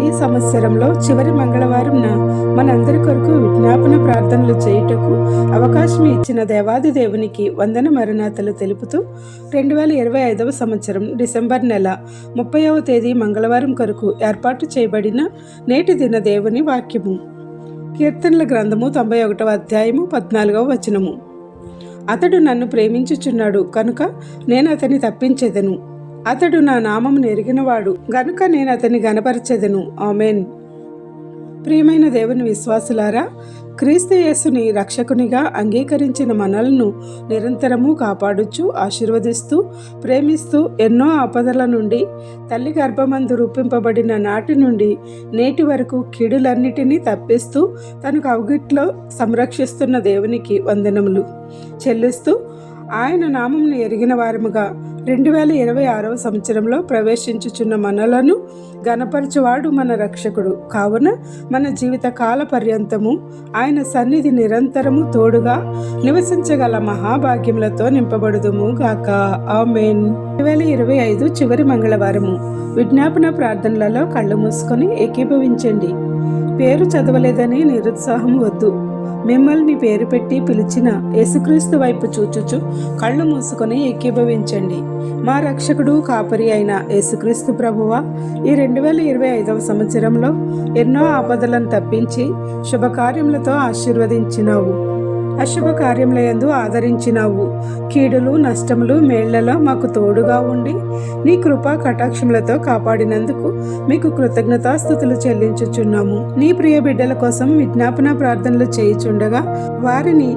ఈ సంవత్సరంలో చివరి మంగళవారంన మనందరి కొరకు విజ్ఞాపన ప్రార్థనలు చేయుటకు అవకాశం ఇచ్చిన దేవాది దేవునికి వందన మరణాతలు తెలుపుతూ 2025వ సంవత్సరం డిసెంబర్ నెల 30వ తేదీ మంగళవారం కొరకు ఏర్పాటు చేయబడిన నేటి దిన దేవుని వాక్యము. కీర్తనల గ్రంథము 91వ అధ్యాయము 14వ వచనము. అతడు నన్ను ప్రేమించుచున్నాడు కనుక నేను అతన్ని తప్పించెదను. అతడు నా నామమును ఎరిగినవాడు గనుక నేను అతన్ని గనపరచెదను. ఆమేన్. ప్రియమైన దేవుని విశ్వాసులారా, క్రీస్తు యేసుని రక్షకునిగా అంగీకరించిన మనలను నిరంతరము కాపాడుచు, ఆశీర్వదిస్తూ, ప్రేమిస్తూ, ఎన్నో ఆపదల నుండి తల్లి గర్భమందు రూపింపబడిన నాటి నుండి నేటి వరకు కీడులన్నిటినీ తప్పిస్తూ తన కౌగిట్లో సంరక్షిస్తున్న దేవునికి వందనములు చెల్లిస్తూ, ఆయన నామమును ఎరిగిన వారముగా 2026వ సంవత్సరంలో ప్రవేశించుచున్న మనలను గణపరచువాడు మన రక్షకుడు. కావున మన జీవిత కాల పర్యంతము ఆయన సన్నిధి నిరంతరము తోడుగా నివసించగల మహాభాగ్యములతో నింపబడుదుము గాక. ఆమేన్. 2025 చివరి మంగళవారము. విజ్ఞాపన ప్రార్థనలలో కళ్ళు మూసుకొని ఏకీభవించండి. పేరు చదవలేదని నిరుత్సాహం వద్దు. మిమ్మల్ని పేరు పెట్టి పిలిచిన యేసుక్రీస్తు వైపు చూచుచు కళ్ళు మూసుకొని ఏకీభవించండి. మా రక్షకుడు కాపరి అయిన యేసుక్రీస్తు ప్రభువా, ఈ 2025వ సంవత్సరంలో ఎన్నో ఆపదలను తప్పించి శుభకార్యములతో ఆశీర్వదించినావు. అశుభ కార్యములందు ఆదరించినావు. కీడులు, నష్టములు, మేళ్లలో మాకు తోడుగా ఉండి నీ కృపా కటాక్షములతో కాపాడినందుకు మీకు కృతజ్ఞతాస్తుతులు చెల్లించుచున్నాము. నీ ప్రియ బిడ్డల కోసం విజ్ఞాపన ప్రార్థనలు చేయుచుండగా వారిని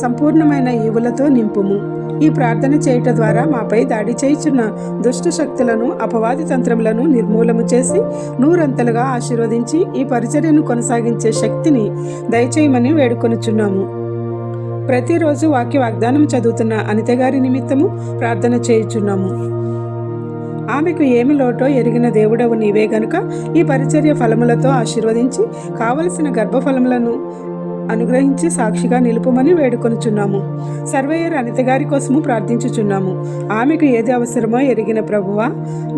సంపూర్ణమైన ఈవులతో నింపుము. ఈ ప్రార్థన చేయుట ద్వారా మాపై దాడి చేయుచున్న దుష్ట శక్తులను, అపవాది తంత్రములను నిర్మూలము చేసి నూరంతలుగా ఆశీర్వదించి ఈ పరిచర్యను కొనసాగించే శక్తిని దయచేయమని వేడుకొనుచున్నాము. ప్రతిరోజు వాక్య వాగ్దానం చదువుతున్న అనిత గారి నిమిత్తము ప్రార్థన చేయుచున్నాము. ఆమెకు ఏమి లోటో ఎరిగిన దేవుడవు నీవే గనుక ఈ పరిచర్య ఫలములతో ఆశీర్వదించి కావలసిన గర్భఫలములను అనుగ్రహించి సాక్షిగా నిలుపుమని వేడుకొనుచున్నాము. సర్వేయర్ అనిత గారి కోసము ప్రార్థించుచున్నాము. ఆమెకు ఏది అవసరమో ఎరిగిన ప్రభువా,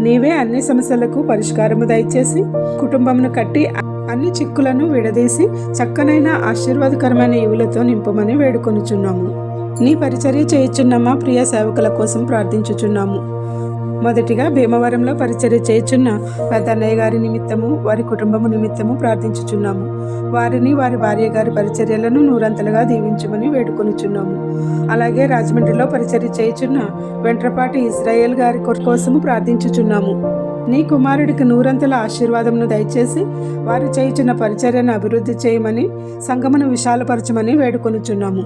నీవే అన్ని సమస్యలకు పరిష్కారము దయచేసి కుటుంబమును కట్టి అన్ని చిక్కులను విడదీసి చక్కనైన ఆశీర్వాదకరమైన ఈవులతో నింపమని వేడుకొనుచున్నాము. నీ పరిచర్య చేయుచున్న మా ప్రియ సేవకుల కోసం ప్రార్థించుచున్నాము. మొదటిగా భీమవరంలో పరిచర్య చేయుచున్న పెద్దన్నయ్య గారి నిమిత్తము, వారి కుటుంబము నిమిత్తము ప్రార్థించుచున్నాము. వారిని, వారి భార్య గారి పరిచర్యలను నూరంతలుగా దీవించమని వేడుకొనుచున్నాము. అలాగే రాజమండ్రిలో పరిచర్య చేయుచున్న వెంట్రపాటి ఇజ్రాయేల్ గారి కోసము ప్రార్థించుచున్నాము. నీ కుమారుడికి నూరంతల ఆశీర్వాదమును దయచేసి వారు చేయుచున్న పరిచర్యను అభివృద్ధి చేయమని, సంఘమును విశాలపరచమని వేడుకొనుచున్నాము.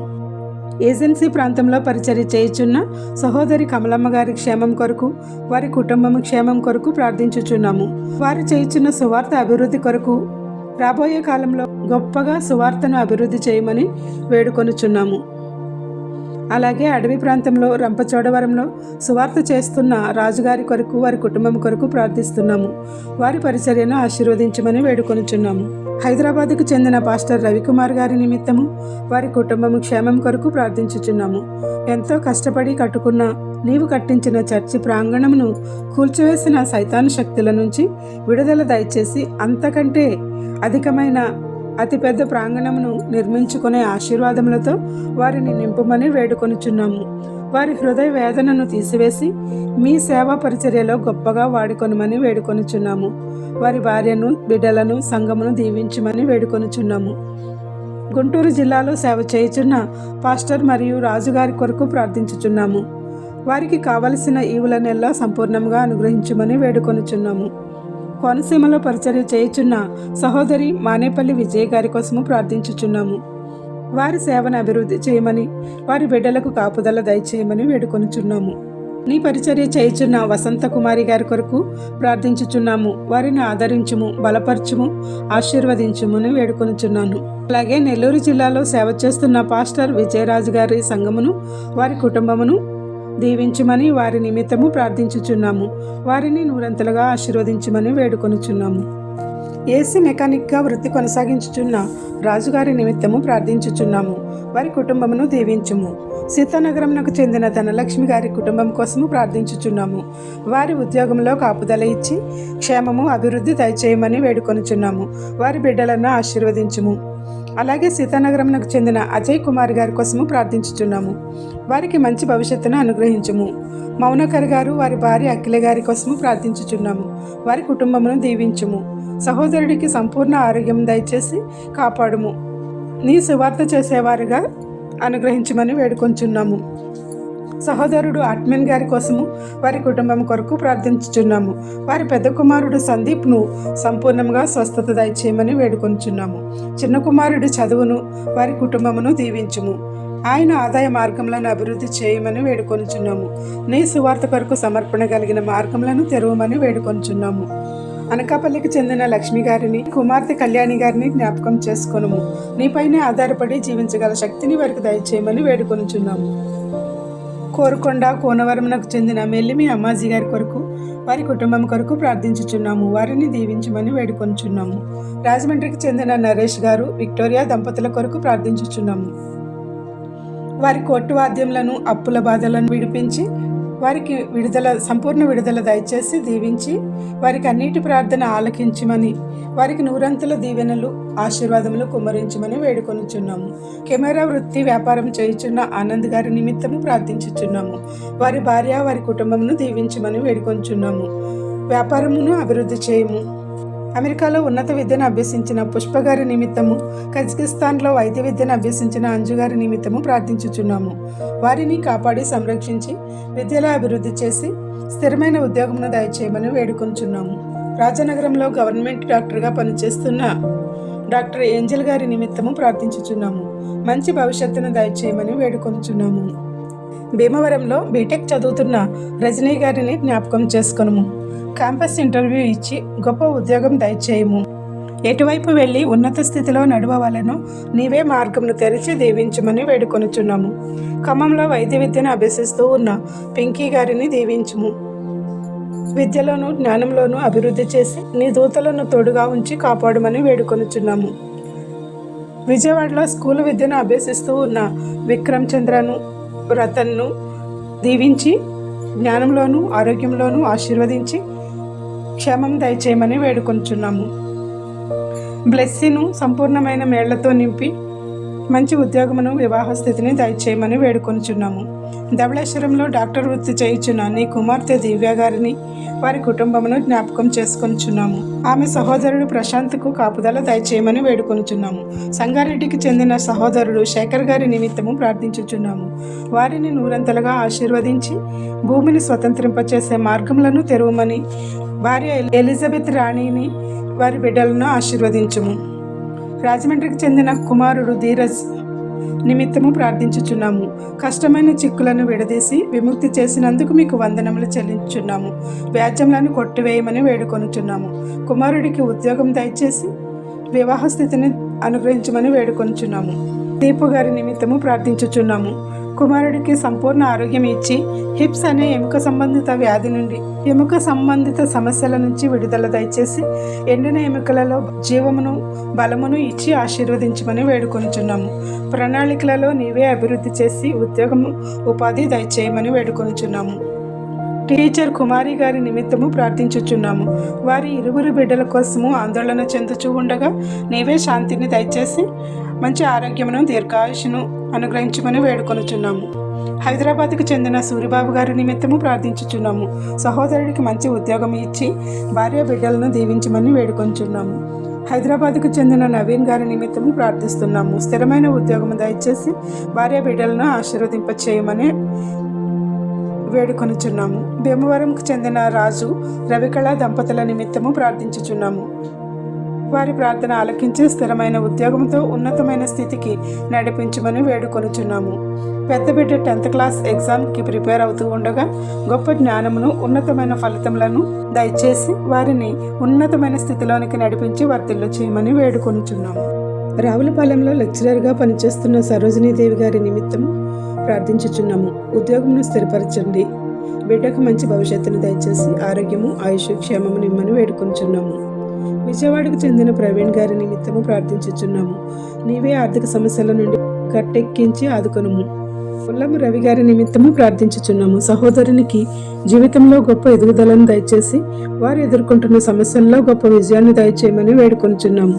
ఏజెన్సీ ప్రాంతంలో పరిచర్య చేయుచున్న సహోదరి కమలమ్మ గారి క్షేమం కొరకు, వారి కుటుంబము క్షేమం కొరకు ప్రార్థించుచున్నాము. వారు చేయుచున్న సువార్త అభివృద్ధి కొరకు రాబోయే కాలంలో గొప్పగా సువార్తను అభివృద్ధి చేయమని వేడుకొనుచున్నాము. అలాగే అడవి ప్రాంతంలో రంపచోడవరంలో సువార్త చేస్తున్న రాజుగారి కొరకు, వారి కుటుంబం కొరకు ప్రార్థిస్తున్నాము. వారి పరిచర్యను ఆశీర్వదించమని వేడుకొనుచున్నాము. హైదరాబాద్కు చెందిన పాస్టర్ రవికుమార్ గారి నిమిత్తము, వారి కుటుంబము క్షేమం కొరకు ప్రార్థించుచున్నాము. ఎంతో కష్టపడి కట్టుకున్న నీవు కట్టించిన చర్చి ప్రాంగణమును కూల్చివేసిన సైతాను శక్తుల నుంచి విడుదల దయచేసి అంతకంటే అధికమైన అతిపెద్ద ప్రాంగణమును నిర్మించుకునే ఆశీర్వాదములతో వారిని నింపుమని వేడుకొనుచున్నాము. వారి హృదయ వేదనను తీసివేసి మీ సేవా పరిచర్యలో గొప్పగా వాడుకొనమని వేడుకొనుచున్నాము. వారి భార్యను, బిడ్డలను, సంఘమును దీవించమని వేడుకొనుచున్నాము. గుంటూరు జిల్లాలో సేవ చేయుచున్న పాస్టర్ మరియు రాజుగారి కొరకు ప్రార్థించుచున్నాము. వారికి కావలసిన ఈవులనెల్లా సంపూర్ణంగా అనుగ్రహించమని వేడుకొనుచున్నాము. కోనసీమలో పరిచర్య చేయుచున్న సహోదరి మానేపల్లి విజయ్ గారి కోసము ప్రార్థించుచున్నాము. వారి సేవను అభివృద్ధి చేయమని, వారి బిడ్డలకు కాపుదల దయచేయమని వేడుకొనుచున్నాము. నీ పరిచర్య చేయుచున్న వసంత కుమారి గారి కొరకు ప్రార్థించుచున్నాము. వారిని ఆదరించుము, బలపరచుము, ఆశీర్వదించుమని వేడుకొనుచున్నాను. అలాగే నెల్లూరు జిల్లాలో సేవ చేస్తున్న పాస్టర్ విజయరాజు గారి సంఘమును, వారి కుటుంబమును దీవించమని వారి నిమిత్తము ప్రార్థించుచున్నాము. వారిని నూరంతలుగా ఆశీర్వదించమని వేడుకొనుచున్నాము. ఏసీ మెకానిక్గా వృత్తి కొనసాగించుచున్న రాజుగారి నిమిత్తము ప్రార్థించుచున్నాము. వారి కుటుంబమును దీవించుము. సీతానగరంకు చెందిన ధనలక్ష్మి గారి కుటుంబం కోసము ప్రార్థించుచున్నాము. వారి ఉద్యోగంలో కాపుదల ఇచ్చి క్షేమము అభివృద్ధి దయచేయమని వేడుకొనుచున్నాము. వారి బిడ్డలను ఆశీర్వదించుము. అలాగే సీతానగరంకు చెందిన అజయ్ కుమార్ గారి కోసము ప్రార్థించుచున్నాము. వారికి మంచి భవిష్యత్తును అనుగ్రహించుము. మౌనకర్ గారు వారి భార్య అఖిల గారి కోసము ప్రార్థించుచున్నాము. వారి కుటుంబమును దీవించుము. సహోదరుడికి సంపూర్ణ ఆరోగ్యం దయచేసి కాపాడుము. నీ సువార్త చేసేవారుగా అనుగ్రహించమని వేడుకొంచున్నాము. సహోదరుడు అట్మెన్ గారి కోసము వారి కుటుంబం కొరకు ప్రార్థించుచున్నాము. వారి పెద్ద కుమారుడు సందీప్ను సంపూర్ణంగా స్వస్థత దయచేయమని వేడుకొంచున్నాము. చిన్న కుమారుడి చదువును వారి కుటుంబమును దీవించుము. ఆయన ఆదాయ మార్గములను అభివృద్ధి చేయమని వేడుకొంచున్నాము. నీ సువార్త కొరకు సమర్పణ కలిగిన మార్గములను తెరవమని వేడుకొంచున్నాము. అనకాపల్లికి చెందిన లక్ష్మి గారిని, కుమార్తె కళ్యాణి గారిని జ్ఞాపకం చేసుకొనుము. నీపైనే ఆధారపడి జీవించగల శక్తిని వారికి దయచేయమని వేడుకొనుచున్నాము. కోరుకొండ కోనవరంకు చెందిన మెల్లిమి అమ్మాజీ గారి కొరకు వారి కుటుంబం కొరకు ప్రార్థించుచున్నాము. వారిని దీవించమని వేడుకొంచున్నాము. రాజమండ్రికి చెందిన నరేష్ గారు, విక్టోరియా దంపతుల కొరకు ప్రార్థించుచున్నాము. వారి కోర్టు వాద్యములను, అప్పుల బాధలను విడిపించి వారికి సంపూర్ణ విడుదల దయచేసి దీవించి వారికి అన్నిటి ప్రార్థన ఆలకించమని, వారికి నూరంతుల దీవెనలు ఆశీర్వాదములు కుమ్మరించమని వేడుకొనుచున్నాము. కెమెరా వృత్తి వ్యాపారం చేయుచున్న ఆనంద్ గారి నిమిత్తము ప్రార్థించుచున్నాము. వారి భార్య, వారి కుటుంబమును దీవించమని వేడుకొంచున్నాము. వ్యాపారమును అభివృద్ధి చేయము. అమెరికాలో ఉన్నత విద్యను అభ్యసించిన పుష్ప గారి నిమిత్తము, కజకిస్తాన్లో వైద్య విద్యను అభ్యసించిన అంజు గారి నిమిత్తము ప్రార్థించుచున్నాము. వారిని కాపాడి సంరక్షించి విద్యలో అభివృద్ధి చేసి స్థిరమైన ఉద్యోగమును దయచేయమని వేడుకొంచున్నాము. రాజనగరంలో గవర్నమెంట్ డాక్టర్గా పనిచేస్తున్న డాక్టర్ ఏంజల్ గారి నిమిత్తము ప్రార్థించుచున్నాము. మంచి భవిష్యత్తును దయచేయమని వేడుకొంచున్నాము. భీమవరంలో బీటెక్ చదువుతున్న రజనీ గారిని జ్ఞాపకం చేసుకొనుము. క్యాంపస్ ఇంటర్వ్యూ ఇచ్చి గొప్ప ఉద్యోగం దయచేయము. ఎటువైపు వెళ్ళి ఉన్నత స్థితిలో నడవవలెనో నీవే మార్గమును తెరిచి దీవించమని వేడుకొనుచున్నాము. ఖమ్మంలో వైద్య విద్యను అభ్యసిస్తూ ఉన్న పింకీ గారిని దీవించుము. విద్యలోను జ్ఞానంలోనూ అభివృద్ధి చేసి నీ దూతలను తోడుగా ఉంచి కాపాడుమని వేడుకొనుచున్నాము. విజయవాడలో స్కూల్ విద్యను అభ్యసిస్తూ ఉన్న విక్రమ్ చంద్రను, రతన్ను దీవించి జ్ఞానంలోనూ ఆరోగ్యంలోనూ ఆశీర్వదించి క్షేమం దయచేయమని వేడుకొంచున్నాము. బ్లెస్సీను సంపూర్ణమైన మేళ్లతో నింపి మంచి ఉద్యోగమును, వివాహ స్థితిని దయచేయమని వేడుకొంచున్నాము. ధవళేశ్వరంలో డాక్టర్ వృత్తి చేయుచున్న నీ కుమార్తె దివ్య గారిని, వారి కుటుంబమును జ్ఞాపకం చేసుకొంచున్నాము. ఆమె సహోదరుడు ప్రశాంత్కు కాపుదల దయచేయమని వేడుకొనుచున్నాము. సంగారెడ్డికి చెందిన సహోదరుడు శేఖర్ గారి నిమిత్తము ప్రార్థించుచున్నాము. వారిని నూరంతలుగా ఆశీర్వదించి భూమిని స్వతంత్రింపచేసే మార్గములను తెరవమని, భార్య ఎలిజబెత్ రాణిని, వారి బిడ్డలను ఆశీర్వదించుము. రాజమండ్రికి చెందిన కుమారుడు ధీరజ్ నిమిత్తము ప్రార్థించుచున్నాము. కష్టమైన చిక్కులను విడదీసి విముక్తి చేసినందుకు మీకు వందనములు చెల్లించుచున్నాము. వ్యాజ్యములను కొట్టివేయమని వేడుకొనుచున్నాము. కుమారుడికి ఉద్యోగం దయచేసి వివాహ స్థితిని అనుగ్రహించమని వేడుకొనుచున్నాము. దీపు గారి నిమిత్తము ప్రార్థించుచున్నాము. కుమారుడికి సంపూర్ణ ఆరోగ్యం ఇచ్చి హిప్స్ అనే ఎముక సంబంధిత వ్యాధి నుండి, ఎముక సంబంధిత సమస్యల నుంచి విడుదల దయచేసి ఎండిన ఎముకలలో జీవమును, బలమును ఇచ్చి ఆశీర్వదించమని వేడుకొనుచున్నాము. ప్రణాళికలలో నీవే అభివృద్ధి చేసి ఉద్యోగము, ఉపాధి దయచేయమని వేడుకొనుచున్నాము. టీచర్ కుమారి గారి నిమిత్తము ప్రార్థించుచున్నాము. వారి ఇరువురు బిడ్డల కోసము ఆందోళన చెందుచూ ఉండగా నీవే శాంతిని దయచేసి మంచి ఆరోగ్యమును, దీర్ఘాయుషును అనుగ్రహించమని వేడుకొనుచున్నాము. హైదరాబాద్కు చెందిన సూరిబాబు గారి నిమిత్తము ప్రార్థించుచున్నాము. సహోదరుడికి మంచి ఉద్యోగం ఇచ్చి భార్య బిడ్డలను దీవించమని వేడుకొంచున్నాము. హైదరాబాద్కు చెందిన నవీన్ గారి నిమిత్తము ప్రార్థిస్తున్నాము. స్థిరమైన ఉద్యోగం దయచేసి భార్య బిడ్డలను ఆశీర్వదింపచేయమని వేడుకొనుచున్నాము. భీమవరంకు చెందిన రాజు, రవికళ దంపతుల నిమిత్తము ప్రార్థించుచున్నాము. వారి ప్రార్థన ఆలకించి స్థిరమైన ఉద్యోగంతో ఉన్నతమైన స్థితికి నడిపించమని వేడుకొనుచున్నాము. పెద్ద బిడ్డ 10th క్లాస్ ఎగ్జామ్కి ప్రిపేర్ అవుతూ ఉండగా గొప్ప జ్ఞానమును, ఉన్నతమైన ఫలితములను దయచేసి వారిని ఉన్నతమైన స్థితిలోనికి నడిపించి వర్ధిల్ల చేయమని వేడుకొనుచున్నాము. రావులపాలెంలో లెక్చరర్గా పనిచేస్తున్న సరోజినీదేవి గారి నిమిత్తము ప్రార్థించుచున్నాము. ఉద్యోగమును స్థిరపరచండి. బిడ్డకు మంచి భవిష్యత్తును దయచేసి ఆరోగ్యము, ఆయుష్, క్షేమము నిమ్మని వేడుకొంచున్నాము. విజయవాడకు చెందిన ప్రవీణ్ గారి నిమిత్తము ప్రార్థించుచున్నాము. నీవే ఆర్థిక సమస్యల నుండి గట్టెక్కించి ఆదుకొనుము. ఉల్లము రవి గారి నిమిత్తము ప్రార్థించుచున్నాము. సహోదరునికి జీవితంలో గొప్ప ఎదుగుదలను దయచేసి వారు ఎదుర్కొంటున్న సమస్యల్లో గొప్ప విజయాన్ని దయచేయమని వేడుకొనుచున్నాము.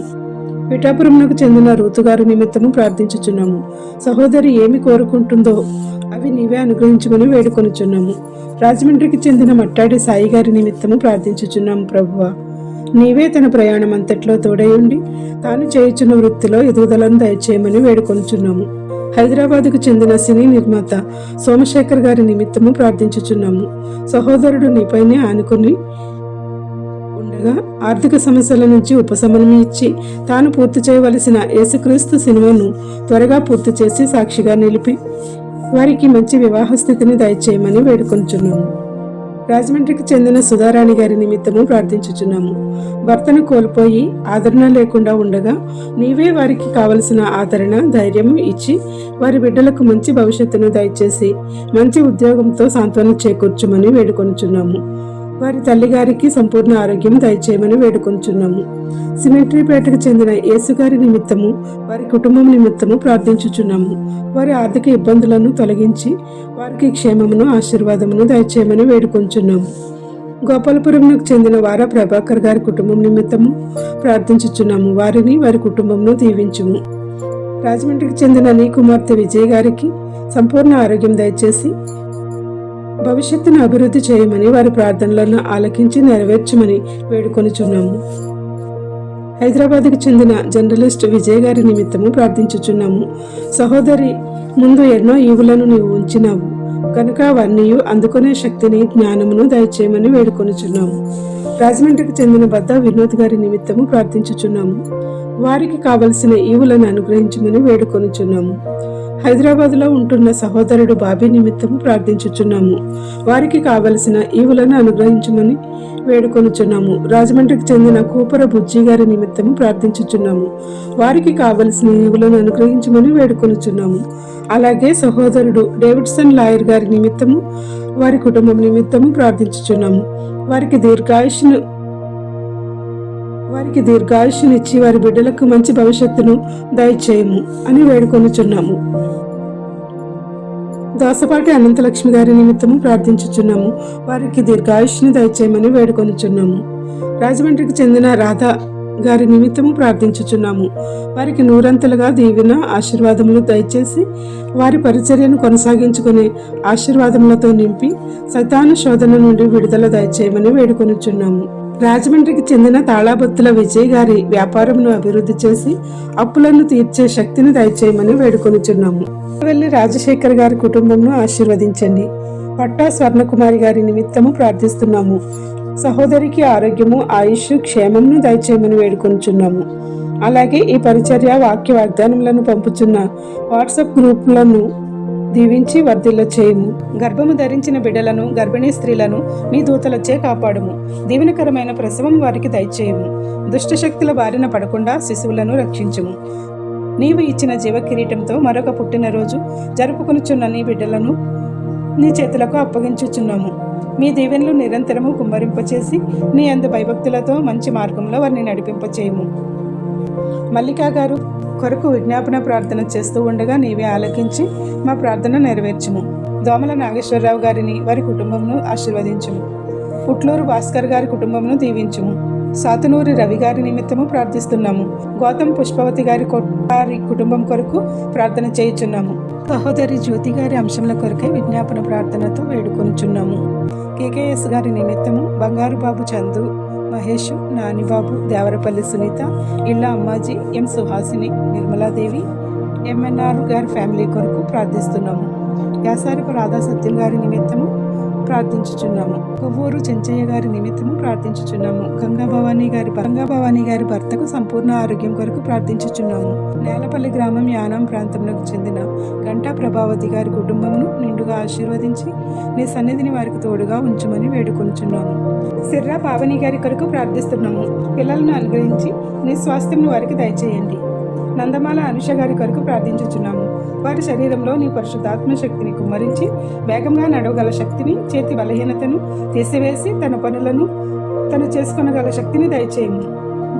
పిఠాపురంకు చెందిన రూతు గారి నిమిత్తము ప్రార్థించుచున్నాము. సహోదరి ఏమి కోరుకుంటుందో అవి నీవే అనుగ్రహించమని వేడుకొనుచున్నాము. రాజమండ్రికి చెందిన మట్టాడి సాయి గారి నిమిత్తము ప్రార్థించుచున్నాము. ప్రభువా, నీవే తన ప్రయాణం అంతట్లో తోడయుండి తాను చేయుచున్న వృత్తిలో ఎదుగుదలను దయచేయమని వేడుకొనుచున్నాము. హైదరాబాద్కు చెందిన సినీ నిర్మాత సోమశేఖర్ గారి నిమిత్తము ప్రార్థించుచున్నాము. సహోదరుడు నీపైనే ఆనుకొని ఉండగా ఆర్థిక సమస్యల నుంచి ఉపశమనం ఇచ్చి తాను పూర్తి చేయవలసిన యేసుక్రీస్తు సినిమాను త్వరగా పూర్తి చేసి సాక్షిగా నిలిపి వారికి మంచి వివాహ స్థితిని దయచేయమని వేడుకొంచున్నాము. రాజమండ్రికి చెందిన సుధారాణి గారి నిమిత్తము ప్రార్థించుచున్నాము. భర్తను కోల్పోయి ఆదరణ లేకుండా ఉండగా నీవే వారికి కావలసిన ఆదరణ, ధైర్యం ఇచ్చి వారి బిడ్డలకు మంచి భవిష్యత్తును దయచేసి మంచి ఉద్యోగంతో సాంత్వన చేకూర్చమని వేడుకొనుచున్నాము. వారి తల్లిగారికి సంపూర్ణ ఆరోగ్యం దయచేయమని వేడుకొంచున్నాము. సిమెంట్రీపేటకు చెందిన యేసుగారి నిమిత్తము వారి కుటుంబం నిమిత్తము ప్రార్థించుచున్నాము. వారి ఆర్థిక ఇబ్బందులను తొలగించి వారికి క్షేమమును, ఆశీర్వాదమును దయచేయమని వేడుకొంచున్నాము. గోపాలపురంకు చెందిన వార ప్రభాకర్ గారి కుటుంబం నిమిత్తము ప్రార్థించుచున్నాము. వారిని, వారి కుటుంబంను దీవించుము. రాజమండ్రికి చెందిన నీ కుమార్తె విజయ్ గారికి సంపూర్ణ ఆరోగ్యం దయచేసి భవిష్యత్తును అభివృద్ధి చేయమని వారి ప్రార్థనలను ఆలకించి నెరవేర్చమని వేడుకొనుచున్నాము. హైదరాబాద్కు చెందిన జర్నలిస్ట్ విజయ్ గారి నిమిత్తము ప్రార్థించుచున్నాము. సహోదరి ముందు ఎన్నో ఈవులను నీవు ఉంచినావు కనుక అవన్నీ అందుకునే శక్తిని, జ్ఞానమును దయచేయమని వేడుకొనుచున్నాము. రాజమండ్రికి చెందిన బద్దా వినోద్ గారి నిమిత్తము ప్రార్థించుచున్నాము. వారికి కావలసిన ఈవులను అనుగ్రహించమని వేడుకొనుచున్నాము. హైదరాబాద్లో ఉంటున్న సహోదరుడు బాబీ నిమిత్తము ప్రార్థించుచున్నాము. వారికి కావలసిన ఈవులను అనుగ్రహించమని వేడుకొనుచున్నాము. రాజమండ్రికి చెందిన కూపర బుజ్జి గారి నిమిత్తము ప్రార్థించుచున్నాము. వారికి కావలసిన ఈవులను అనుగ్రహించమని వేడుకొనుచున్నాము. అలాగే సహోదరుడు డేవిడ్సన్ లాయర్ గారి నిమిత్తము వారి కుటుంబం నిమిత్తము ప్రార్థించుచున్నాము. వారికి దీర్ఘాయుష్నిచ్చి వారి బిడ్డలకు మంచి భవిష్యత్తును దయచేయము అని వేడుకొనుచున్నాము. దోసపాటి అనంతలక్ష్మి గారి నిమిత్తము ప్రార్థించుచున్నాము. వారికి దీర్ఘాయుష్ని దయచేయమని వేడుకొనుచున్నాము. రాజమండ్రికి చెందిన రాధా గారి నిమిత్తము ప్రార్థించుచున్నాము. వారికి నూరంతలుగా దీవెన, ఆశీర్వాదములు దయచేసి వారి పరిచర్యను కొనసాగించుకునే ఆశీర్వాదములతో నింపి సైతాను శోధన నుండి విడుదల దయచేయమని వేడుకొనుచున్నాము. రాజమండ్రికి చెందిన తాళాబొత్తుల విజయ్ గారి వ్యాపారమును అభివృద్ధి చేసి అప్పులను తీర్చే శక్తిని దయచేయమని వేడుకొనుచున్నాము. వెళ్ళి రాజశేఖర్ గారి కుటుంబంను ఆశీర్వదించండి. పట్టా స్వర్ణకుమారి గారి నిమిత్తము ప్రార్థిస్తున్నాము. సహోదరికి ఆరోగ్యము, ఆయుష్, క్షేమమును దయచేయమని వేడుకొనుచున్నాము. అలాగే ఈ పరిచర్య వాక్య వాగ్దానములను పంపుచున్న వాట్సాప్ గ్రూపులను దీవించి వర్ధిల్ల చేయము. గర్భము ధరించిన బిడ్డలను, గర్భిణీ స్త్రీలను నీ దూతలచే కాపాడుము. దీవెనకరమైన ప్రసవం వారికి దయచేయము. దుష్టశక్తుల బారిన పడకుండా శిశువులను రక్షించుము. నీవు ఇచ్చిన జీవ కిరీటంతో మరొక పుట్టినరోజు జరుపుకొనుచున్న నీ బిడ్డలను నీ చేతులకు అప్పగించుచున్నాము. మీ దీవెనలు నిరంతరము కుమ్మరింపచేసి నీ అందు భయభక్తులతో మంచి మార్గంలో వారిని నడిపింపచేయము. మల్లికా గారు కొరకు విజ్ఞాపన ప్రార్థన చేస్తూ ఉండగా నీవే ఆలకించి మా ప్రార్థన నెరవేర్చుము. దోమల నాగేశ్వరరావు గారిని, వారి కుటుంబంను ఆశీర్వదించుము. పుట్లూరు భాస్కర్ గారి కుటుంబంను దీవించుము. సాతునూరి రవి గారి నిమిత్తము ప్రార్థిస్తున్నాము. గౌతమ్ పుష్పవతి గారి కుటుంబం కొరకు ప్రార్థన చేయుచున్నాము. సహోదరి జ్యోతి గారి అంశముల కొరకై విజ్ఞాపన ప్రార్థనతో వేడుకొనుచున్నాము. కేకేఎస్ గారి నిమిత్తము బంగారు బాబు చందు, మహేష్, నానిబాబు, దేవరపల్లి సునీత, ఇళ్ళ అమ్మాజీ, ఎం సుహాసిని, నిర్మలాదేవి, ఎంఎన్ఆర్ గారి ఫ్యామిలీ కొరకు ప్రార్థిస్తున్నాము. యాసారపు రాధా సత్యం గారి నిమిత్తము ప్రార్థించుచున్నాము. కొవ్వూరు చెంచయ్య గారి నిమిత్తము ప్రార్థించుచున్నాము. గంగాభవాని గారి భర్తకు సంపూర్ణ ఆరోగ్యం కొరకు ప్రార్థించుచున్నాము. నేలపల్లి గ్రామం యానాం ప్రాంతంలో చెందిన గంటా ప్రభావతి గారి కుటుంబమును నిండుగా ఆశీర్వదించి నీ సన్నిధిని వారికి తోడుగా ఉంచుమని వేడుకొనుచున్నాము. సిర్రా పావని గారి కొరకు ప్రార్థిస్తున్నాము. పిల్లలను అనుగ్రహించి నీ స్వాస్థ్యంను వారికి దయచేయండి. నందమాల అనుష గారి కొరకు ప్రార్థించుచున్నాము. వారి శరీరంలో నీ పరిశుద్ధాత్మ శక్తిని కుమ్మరించి వేగంగా నడవగల శక్తిని, చేతి బలహీనతను తీసివేసి తన పనులను తను చేసుకొనగల శక్తిని దయచేయము.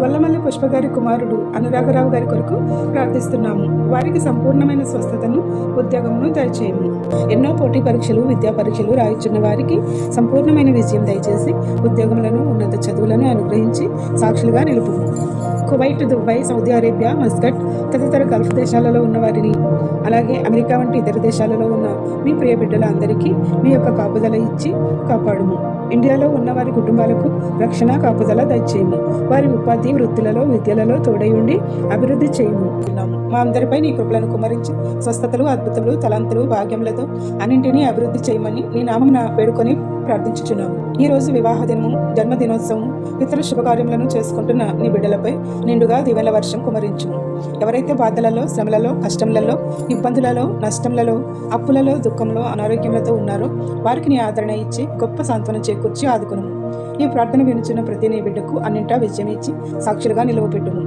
గొల్లమల్లి పుష్ప గారి కుమారుడు అనురాగరావు గారి కొరకు ప్రార్థిస్తున్నాము. వారికి సంపూర్ణమైన స్వస్థతను, ఉద్యోగమును దయచేయము. ఎన్నో పోటీ పరీక్షలు, విద్యా పరీక్షలు రాయిచున్న వారికి సంపూర్ణమైన విజయం దయచేసి ఉద్యోగములను, ఉన్నత చదువులను అనుగ్రహించి సాక్షులుగా నిలుపు. Kuwait, Dubai, Saudi Arabia, Muscat తదితర గల్ఫ్ దేశాలలో ఉన్న వారిని, అలాగే అమెరికా వంటి ఇతర దేశాలలో ఉన్న మీ ప్రియ బిడ్డల అందరికీ మీ యొక్క కాపుదల ఇచ్చి కాపాడుము. ఇండియాలో ఉన్న వారి కుటుంబాలకు రక్షణ, కాపుదల దయచేయము. వారి ఉపాధి, వృత్తులలో, విద్యలలో తోడై ఉండి అభివృద్ధి చేయము. మా అందరిపై నీ కృపలను కుమరించి స్వస్థతలు, అద్భుతములు, తలంతులు, భాగ్యములతో అన్నింటినీ అభివృద్ధి చేయమని నీ నామమున వేడుకొని ప్రార్థించుచున్నాము. ఈ రోజు వివాహ దినము, జన్మదినోత్సవం, ఇతర శుభకార్యములను చేసుకుంటున్న నీ బిడ్డలపై నిండుగా దీవెనల వర్షం కుమరించుము. ఎవరైతే బాధలలో, శ్రమలలో, కష్టములలో, ఇబ్బందులలో, నష్టములలో, అప్పులలో, దుఃఖంలో, అనారోగ్యములతో ఉన్నారో వారికి నీ ఆదరణ ఇచ్చి గొప్ప సాంత్వన చేకూర్చి ఆదుకును. ఈ ప్రార్థన వినుచున్న ప్రతి నీ బిడ్డకు అన్నింటా విజయం ఇచ్చి సాక్షులుగా నిలవపెట్టుము.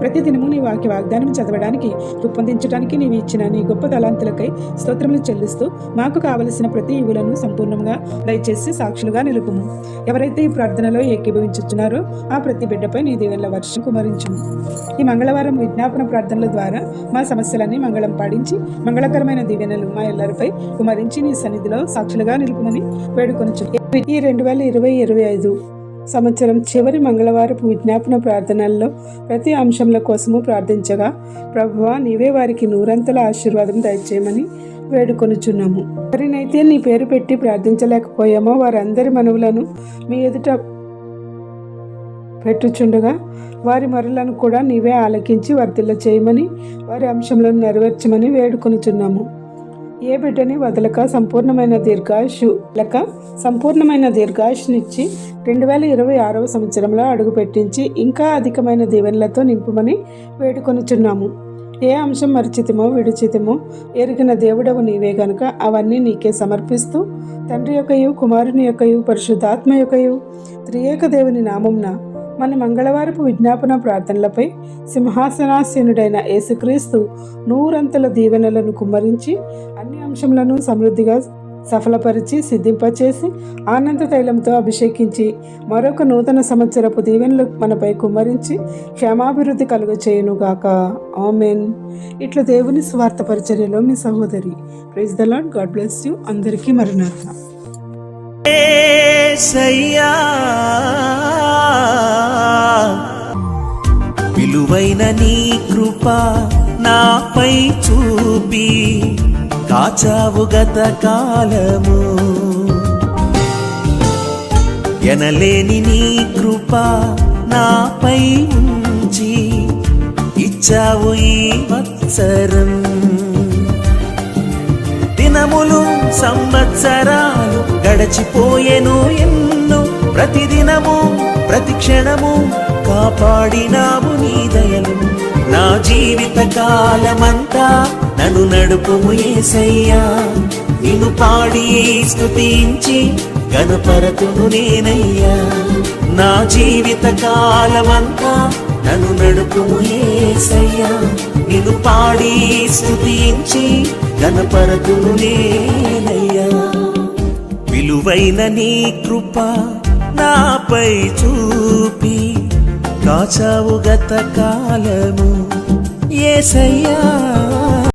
ప్రతి దినము నీ వాగ్దానం చదవడానికి, రూపొందించడానికి నీవు ఇచ్చిన నీ గొప్ప తలాంతులకై స్తోత్రములు చెల్లిస్తూ మాకు కావలసిన ప్రతి ఈవులను సంపూర్ణంగా దయచేసి సాక్షులుగా నిలుపుము. ఎవరైతే ఈ ప్రార్థనలో ఏకీభవించుచున్నారో ఆ ప్రతి బిడ్డపై నీ దీవెనల వర్షం కుమరించుము. ఈ మంగళవారం విజ్ఞాపన ప్రార్థనల ద్వారా మా సమస్యలన్నీ మంగళం పాడించి మంగళకరమైన దీవెనలు మా ఎల్లరిపై కుమరించి నీ సన్నిధిలో సాక్షులుగా నిలుపుమని వేడుకొనుచు. ఈ 2025 సంవత్సరం చివరి మంగళవారపు విజ్ఞాపన ప్రార్థనల్లో ప్రతి అంశంల కోసము ప్రార్థించగా, ప్రభువా నీవే వారికి నూరంతల ఆశీర్వాదం దయచేయమని వేడుకొనుచున్నాము. ఎవరినైతే నీ పేరు పెట్టి ప్రార్థించలేకపోయామో వారందరి మనవులను మీ ఎదుట పెట్టుచుండగా వారి మొరలను కూడా నీవే ఆలకించి వర్ధిల్ల చేయమని, వారి అంశంలను నెరవేర్చమని వేడుకొనుచున్నాము. ఏ బిడ్డని వదలక సంపూర్ణమైన దీర్ఘాయుష్నిచ్చి 2026వ సంవత్సరంలో అడుగుపెట్టించి ఇంకా అధికమైన దీవెనలతో నింపుమని వేడుకొనుచున్నాము. ఏ అంశం మరిచితమో విడిచితమో ఎరిగిన దేవుడవు నీవే గనుక అవన్నీ నీకే సమర్పిస్తూ తండ్రి యొక్కయు, కుమారుని యొక్కయు, పరిశుద్ధాత్మ యొక్కయు త్రియేక దేవుని నామంన మన మంగళవారపు విజ్ఞాపన ప్రార్థనలపై సింహాసనాసీనుడైన యేసుక్రీస్తు నూరంతల దీవెనలను కుమ్మరించి అన్ని అంశములను సమృద్ధిగా సఫలపరిచి సిద్ధింపచేసి ఆనంద తైలంతో అభిషేకించి మరొక నూతన సంవత్సరపు దీవెనలు మనపై కుమ్మరించి క్షేమాభివృద్ధి కలుగచేయునుగాక. ఆమెన్. ఇట్లా దేవుని స్వార్థ పరిచర్యలో మీ సహోదరి. Praise the Lord. God bless you. అందరికీ మరణాత. విలువైన నీ కృప నాపై చూపి కాచావు గత కాలము, ఎనలేని నీ కృప నాపై ఉంచి ఇచ్చావు ఈ వత్సరం. దినములు, సంవత్సరాలు గడచిపోయెను ఎన్నో, ప్రతిదినము, ప్రతి క్షణము కాపాడినావు నీ దయలు. నా జీవిత కాలమంతా నన్ను నడుపుము యేసయ్యా, నిన్ను పాడి స్తుతించి గణపరతును నేనయ్యా. నా జీవిత కాలమంతా నన్ను నడుపుము యేసయ్యా, నిన్ను పాడి స్తుతించి గణపరతును నేనయ్యా. విలువైన నీ కృప నాపై చూపి కాచావు గత కాలము యేసయ్యా.